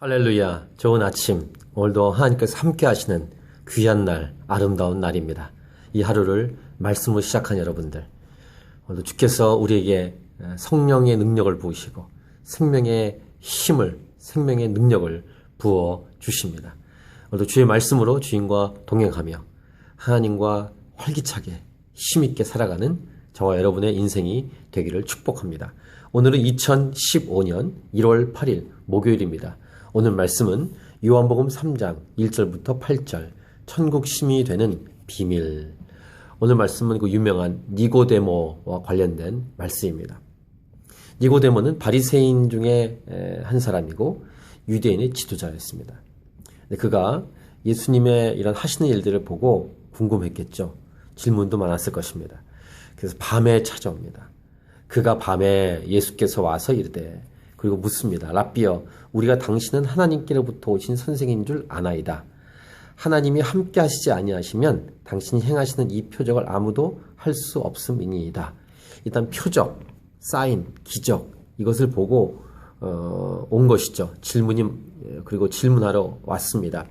할렐루야, 좋은 아침. 오늘도 하나님께서 함께 하시는 귀한 날, 아름다운 날입니다. 이 하루를 말씀으로 시작한 여러분들, 오늘도 주께서 우리에게 성령의 능력을 부으시고 생명의 힘을, 생명의 능력을 부어 주십니다. 오늘도 주의 말씀으로 주님과 동행하며 하나님과 활기차게 힘있게 살아가는 저와 여러분의 인생이 되기를 축복합니다. 오늘은 2015년 1월 8일 목요일입니다. 오늘 말씀은 요한복음 3장 1절부터 8절, 천국 시민이 되는 비밀. 오늘 말씀은 그 유명한 니고데모와 관련된 말씀입니다. 니고데모는 바리새인 중에 한 사람이고 유대인의 지도자였습니다. 그가 예수님의 이런 하시는 일들을 보고 궁금했겠죠. 질문도 많았을 것입니다. 그래서 밤에 찾아옵니다. 그가 밤에 예수께서 와서 이르되, 그리고 묻습니다. 랍비여, 우리가 당신은 하나님께로부터 오신 선생인 줄 아나이다. 하나님이 함께 하시지 아니하시면 당신이 행하시는 이 표적을 아무도 할 수 없음이니이다. 일단 표적, 사인, 기적, 이것을 보고 온 것이죠. 그리고 질문하러 왔습니다.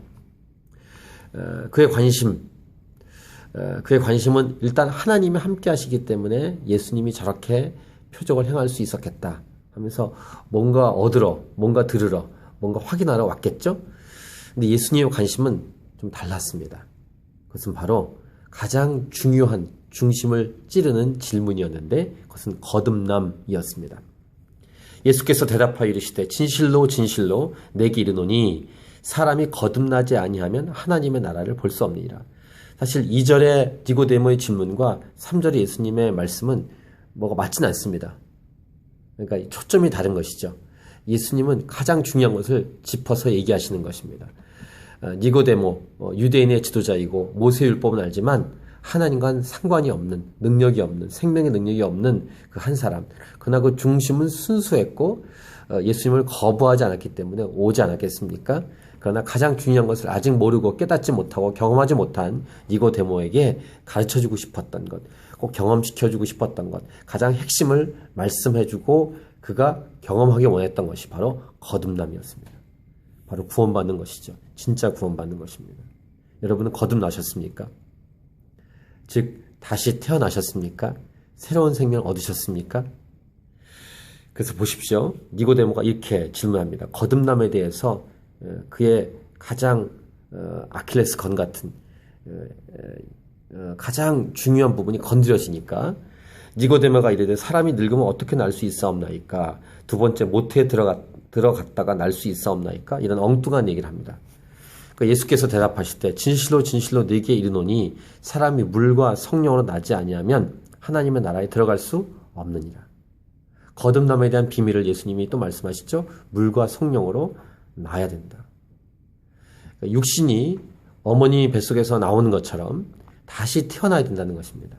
그의 관심은 일단 하나님이 함께 하시기 때문에 예수님이 저렇게 표적을 행할 수 있었겠다 하면서 뭔가 얻으러, 뭔가 들으러, 뭔가 확인하러 왔겠죠? 근데 예수님의 관심은 좀 달랐습니다. 그것은 바로 가장 중요한 중심을 찌르는 질문이었는데 그것은 거듭남이었습니다. 예수께서 대답하여 이르시되 진실로 진실로 내게 이르노니 사람이 거듭나지 아니하면 하나님의 나라를 볼 수 없느니라. 사실 2절의 니고데모의 질문과 3절의 예수님의 말씀은 뭐가 맞지는 않습니다. 그러니까 초점이 다른 것이죠. 예수님은 가장 중요한 것을 짚어서 얘기하시는 것입니다. 니고데모, 유대인의 지도자이고 모세율법은 알지만 하나님과는 상관이 없는, 능력이 없는, 생명의 능력이 없는 그 한 사람. 그러나 그 중심은 순수했고 예수님을 거부하지 않았기 때문에 오지 않았겠습니까? 그러나 가장 중요한 것을 아직 모르고 깨닫지 못하고 경험하지 못한 니고데모에게 가르쳐주고 싶었던 것, 꼭 경험시켜주고 싶었던 것, 가장 핵심을 말씀해주고 그가 경험하기 원했던 것이 바로 거듭남이었습니다. 바로 구원받는 것이죠. 진짜 구원받는 것입니다. 여러분은 거듭나셨습니까? 즉 다시 태어나셨습니까? 새로운 생명을 얻으셨습니까? 그래서 보십시오. 니고데모가 이렇게 질문합니다. 거듭남에 대해서 그의 가장 아킬레스건 같은 가장 중요한 부분이 건드려지니까 니고데모가 이르되 사람이 늙으면 어떻게 날 수 있사옵나이까? 두 번째, 모태에 들어갔다가 날 수 있사옵나이까? 이런 엉뚱한 얘기를 합니다. 그러니까 예수께서 대답하실 때 진실로 진실로 네게 이르노니 사람이 물과 성령으로 나지 아니하면 하나님의 나라에 들어갈 수 없느니라. 거듭남에 대한 비밀을 예수님이 또 말씀하시죠. 물과 성령으로 나야 된다. 그러니까 육신이 어머니 뱃속에서 나오는 것처럼 다시 태어나야 된다는 것입니다.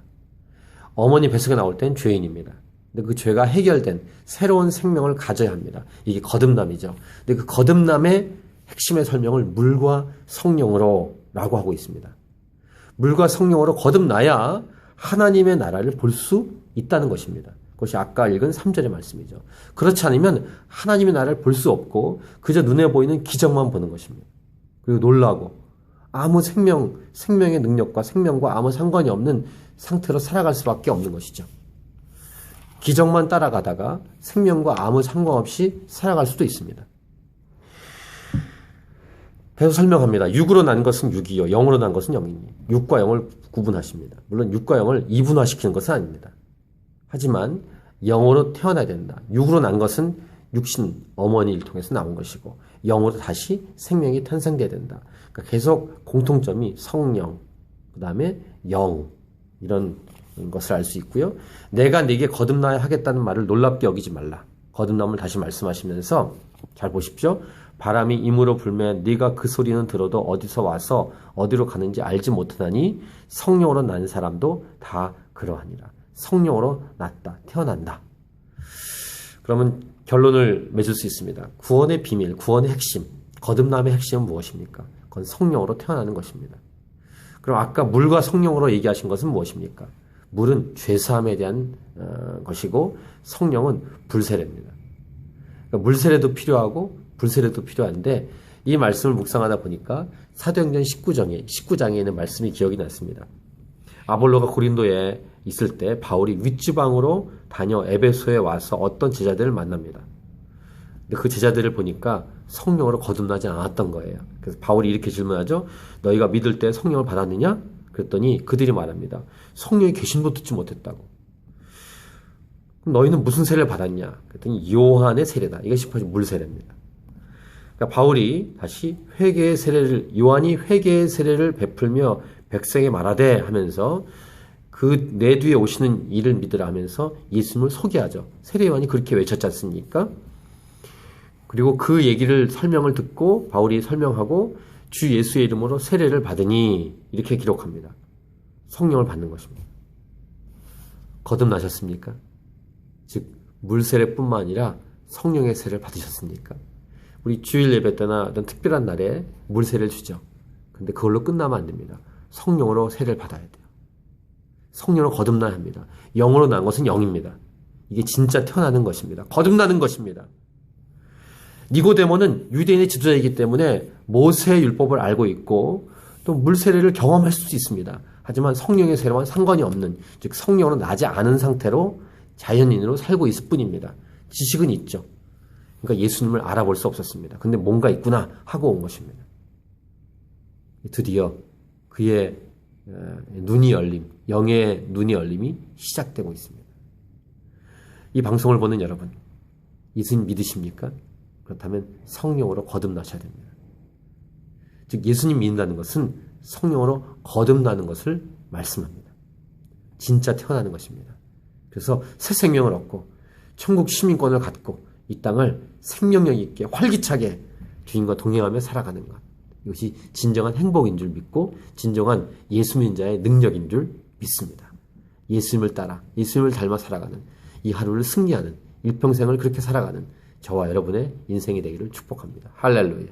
어머니 뱃속에 나올 땐 죄인입니다. 근데 그 죄가 해결된 새로운 생명을 가져야 합니다. 이게 거듭남이죠. 근데 그 거듭남의 핵심의 설명을 물과 성령으로 라고 하고 있습니다. 물과 성령으로 거듭나야 하나님의 나라를 볼 수 있다는 것입니다. 그것이 아까 읽은 3절의 말씀이죠. 그렇지 않으면 하나님의 나라를 볼 수 없고 그저 눈에 보이는 기적만 보는 것입니다. 그리고 놀라고 아무 생명의 능력과 생명과 아무 상관이 없는 상태로 살아갈 수밖에 없는 것이죠. 기적만 따라가다가 생명과 아무 상관없이 살아갈 수도 있습니다. 계속 설명합니다. 육으로 난 것은 육이요, 영으로 난 것은 영이니. 육과 영을 구분하십니다. 물론 육과 영을 이분화시키는 것은 아닙니다. 하지만 영으로 태어나야 된다. 육으로 난 것은 육신, 어머니를 통해서 나온 것이고 영으로 다시 생명이 탄생돼야 된다. 그러니까 계속 공통점이 성령, 그 다음에 영, 이런 것을 알 수 있고요. 내가 네게 거듭나야 하겠다는 말을 놀랍게 여기지 말라. 거듭남을 다시 말씀하시면서 잘 보십시오. 바람이 임으로 불면 네가 그 소리는 들어도 어디서 와서 어디로 가는지 알지 못하나니 성령으로 난 사람도 다 그러하니라. 성령으로 났다. 태어난다. 그러면 결론을 맺을 수 있습니다. 구원의 비밀, 구원의 핵심, 거듭남의 핵심은 무엇입니까? 그건 성령으로 태어나는 것입니다. 그럼 아까 물과 성령으로 얘기하신 것은 무엇입니까? 물은 죄사함에 대한 것이고 성령은 불세례입니다. 그러니까 물세례도 필요하고 불세례도 필요한데 이 말씀을 묵상하다 보니까 사도행전 19장에는 말씀이 기억이 났습니다. 아볼로가 고린도에 있을 때 바울이 윗지방으로 다녀 에베소에 와서 어떤 제자들을 만납니다. 근데 그 제자들을 보니까 성령으로 거듭나지 않았던 거예요. 그래서 바울이 이렇게 질문하죠. 너희가 믿을 때 성령을 받았느냐? 그랬더니 그들이 말합니다. 성령이 계신도 듣지 못했다고. 그럼 너희는 무슨 세례를 받았냐? 그랬더니 요한의 세례다. 이것이 바로 물세례입니다. 그러니까 바울이 다시 요한이 회개의 세례를 베풀며 백성에 말하되 하면서 그 내 뒤에 오시는 이를 믿으라 하면서 예수님을 소개하죠. 세례 요한이 그렇게 외쳤지 않습니까? 그리고 그 얘기를 설명을 듣고 바울이 설명하고 주 예수의 이름으로 세례를 받으니 이렇게 기록합니다. 성령을 받는 것입니다. 거듭나셨습니까? 즉 물세례뿐만 아니라 성령의 세례를 받으셨습니까? 우리 주일 예배 때나 어떤 특별한 날에 물세례를 주죠. 근데 그걸로 끝나면 안 됩니다. 성령으로 세례를 받아야 돼요. 성령으로 거듭나야 합니다. 영으로 난 것은 영입니다. 이게 진짜 태어나는 것입니다. 거듭나는 것입니다. 니고데모는 유대인의 지도자이기 때문에 모세의 율법을 알고 있고 또 물세례를 경험할 수 있습니다. 하지만 성령의 세례와는 상관이 없는, 즉 성령으로 나지 않은 상태로 자연인으로 살고 있을 뿐입니다. 지식은 있죠. 그러니까 예수님을 알아볼 수 없었습니다. 근데 뭔가 있구나 하고 온 것입니다. 드디어 그의 눈이 열림, 영의 눈이 열림이 시작되고 있습니다. 이 방송을 보는 여러분, 예수님 믿으십니까? 그렇다면 성령으로 거듭나셔야 됩니다. 즉 예수님 믿는다는 것은 성령으로 거듭나는 것을 말씀합니다. 진짜 태어나는 것입니다. 그래서 새 생명을 얻고 천국 시민권을 갖고 이 땅을 생명력 있게 활기차게 주님과 동행하며 살아가는 것. 이것이 진정한 행복인 줄 믿고 진정한 예수 믿는 자의 능력인 줄 믿습니다. 예수님을 따라 예수님을 닮아 살아가는 이 하루를 승리하는 일평생을 그렇게 살아가는 저와 여러분의 인생이 되기를 축복합니다. 할렐루야.